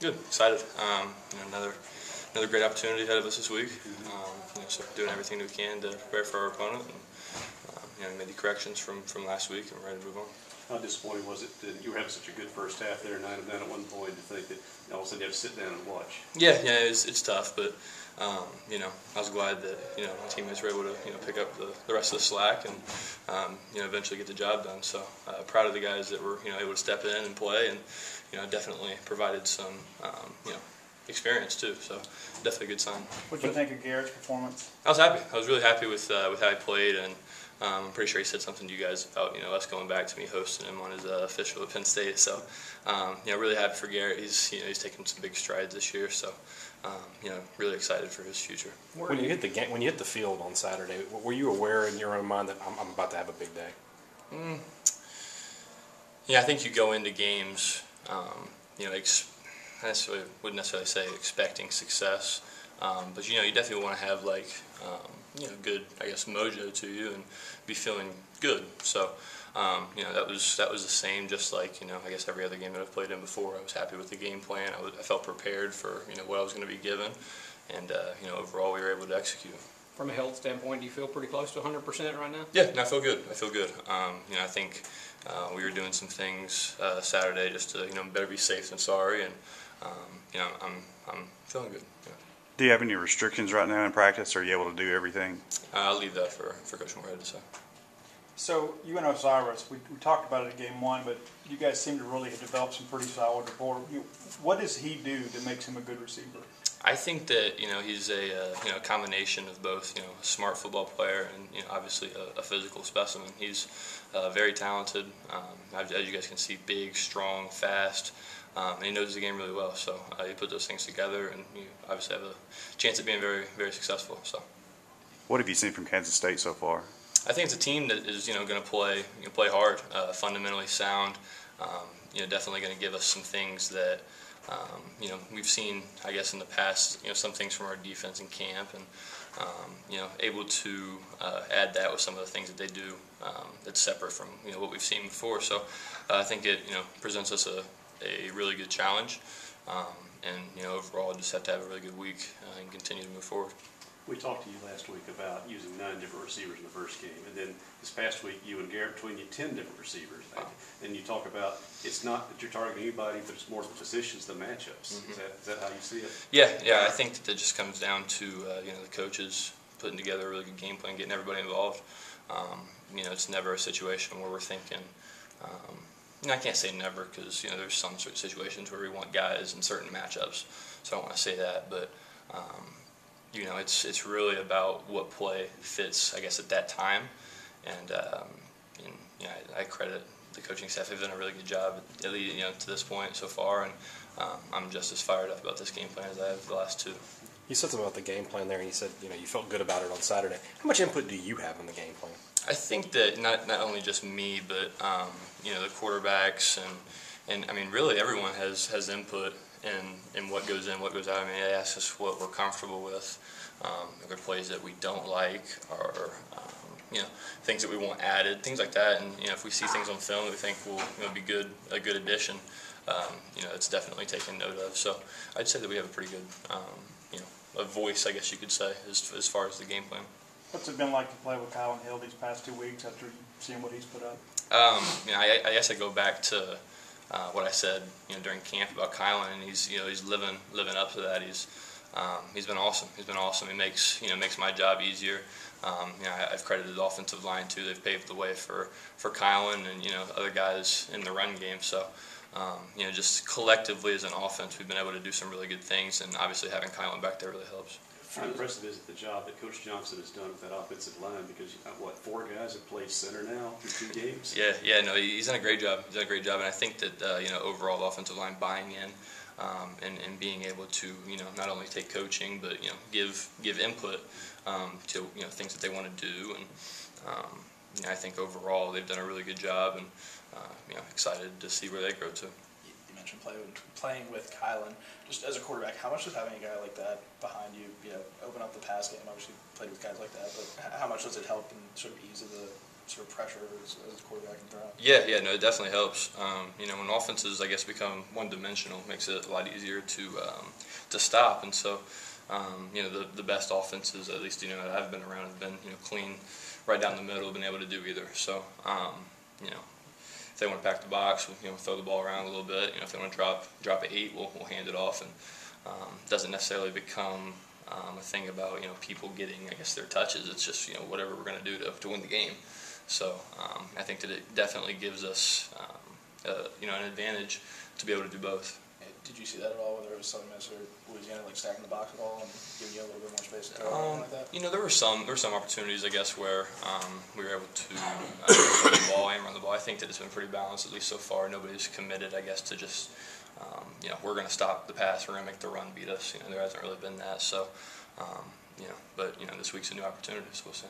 Good, excited. Another great opportunity ahead of us this week. So doing everything we can to prepare for our opponent, and made the corrections from last week, and we're ready to move on. How disappointing was it that you were having such a good first half there, 9 of 9 at one point, to think that all of a sudden you have to sit down and watch? Yeah, it's tough, but I was glad that my teammates were able to pick up the rest of the slack and eventually get the job done. So proud of the guys that were able to step in and play, and definitely provided some experience too. So definitely a good sign. What did you think of Garrett's performance? I was happy. I was really happy with how he played, and I'm pretty sure he said something to you guys about us going back to me hosting him on his official at Penn State. So really happy for Garrett. He's taken some big strides this year. So really excited for his future. When you hit the field on Saturday, were you aware in your own mind that I'm about to have a big day? Yeah, I think you go into games, I wouldn't necessarily say expecting success, but you definitely want to have good, mojo to you and be feeling good. So that was the same, just like every other game that I've played in before. I was happy with the game plan. I felt prepared for what I was going to be given, and overall we were able to execute. From a health standpoint, do you feel pretty close to 100% right now? Yeah, I feel good. I think we were doing some things Saturday just to better be safe than sorry, and I'm feeling good. Yeah. Do you have any restrictions right now in practice, or are you able to do everything? I'll leave that for Coach Moorhead to say. So you and Osiris, we talked about it at game one, but you guys seem to really have developed some pretty solid rapport. What does he do that makes him a good receiver? I think that he's a combination of both a smart football player and obviously a physical specimen. He's very talented, as you guys can see, big, strong, fast, and he knows the game really well. So you put those things together, and you obviously have a chance of being very, very successful. So, what have you seen from Kansas State so far? I think it's a team that is going to play hard, fundamentally sound. Definitely going to give us some things that. We've seen, in the past, some things from our defense in camp, and able to add that with some of the things that they do that's separate from what we've seen before. So I think it presents us a really good challenge, and overall just have to have a really good week and continue to move forward. We talked to you last week about using 9 different receivers in the first game, and then this past week you and Garrett, between you, 10 different receivers. And you talk about it's not that you're targeting anybody, but it's more the positions, the matchups. Mm-hmm. Is that how you see it? Yeah. I think that just comes down to the coaches putting together a really good game plan, getting everybody involved. It's never a situation where we're thinking. I can't say never, because there's some sort of situations where we want guys in certain matchups, so I don't want to say that, but. It's really about what play fits, at that time, and I credit the coaching staff. They've done a really good job, at least to this point so far, and I'm just as fired up about this game plan as I have the last 2. You said something about the game plan there, and you said you felt good about it on Saturday. How much input do you have in the game plan? I think that not only just me, but the quarterbacks and really everyone has input in what goes in, what goes out. They ask us what we're comfortable with. If there are plays that we don't like, or things that we want added, things like that. And if we see things on film that we think will be a good addition, it's definitely taken note of. So I'd say that we have a pretty good a voice, you could say, as far as the game plan. What's it been like to play with Kylan Hill these past 2 weeks after seeing what he's put up? I guess I go back to what I said during camp about Kylan, and he's living up to that. He's been awesome. He makes my job easier. I've credited the offensive line too. They've paved the way for Kylan and other guys in the run game. So just collectively as an offense, we've been able to do some really good things, and obviously having Kylan back there really helps. How impressive is it, the job that Coach Johnson has done with that offensive line? Because 4 guys have played center now through 2 games. Yeah. No, he's done a great job. And I think that overall the offensive line buying in. And being able to not only take coaching, but give input to things that they want to do, and I think overall they've done a really good job, and excited to see where they grow to. You mentioned playing with Kylan. Just as a quarterback, how much does having a guy like that behind you open up the pass game? Obviously played with guys like that, but how much does it help in sort of ease of the sort of pressure as a quarterback can throw. Yeah, no, it definitely helps. You know, when offenses, I guess, become one-dimensional, it makes it a lot easier to stop. And so, you know, the best offenses, at least, you know, that I've been around, have been, you know, clean, right down the middle, been able to do either. So, you know, if they want to pack the box, we'll, you know, throw the ball around a little bit. You know, if they want to drop an 8, we'll hand it off. And doesn't necessarily become a thing about, you know, people getting, I guess, their touches. It's just, you know, whatever we're going to do to win the game. So I think that it definitely gives us, you know, an advantage to be able to do both. Did you see that at all, whether it was Southern Miss or Louisiana, like stacking the box at all and giving you a little bit more space to throw or anything like that? You know, there were some opportunities, I guess, where we were able to run the ball and run the ball. I think that it's been pretty balanced, at least so far. Nobody's committed, I guess, to just, you know, we're going to stop the pass, we're going to make the run beat us. You know, there hasn't really been that. So, you know, but, you know, this week's a new opportunity, so we'll see.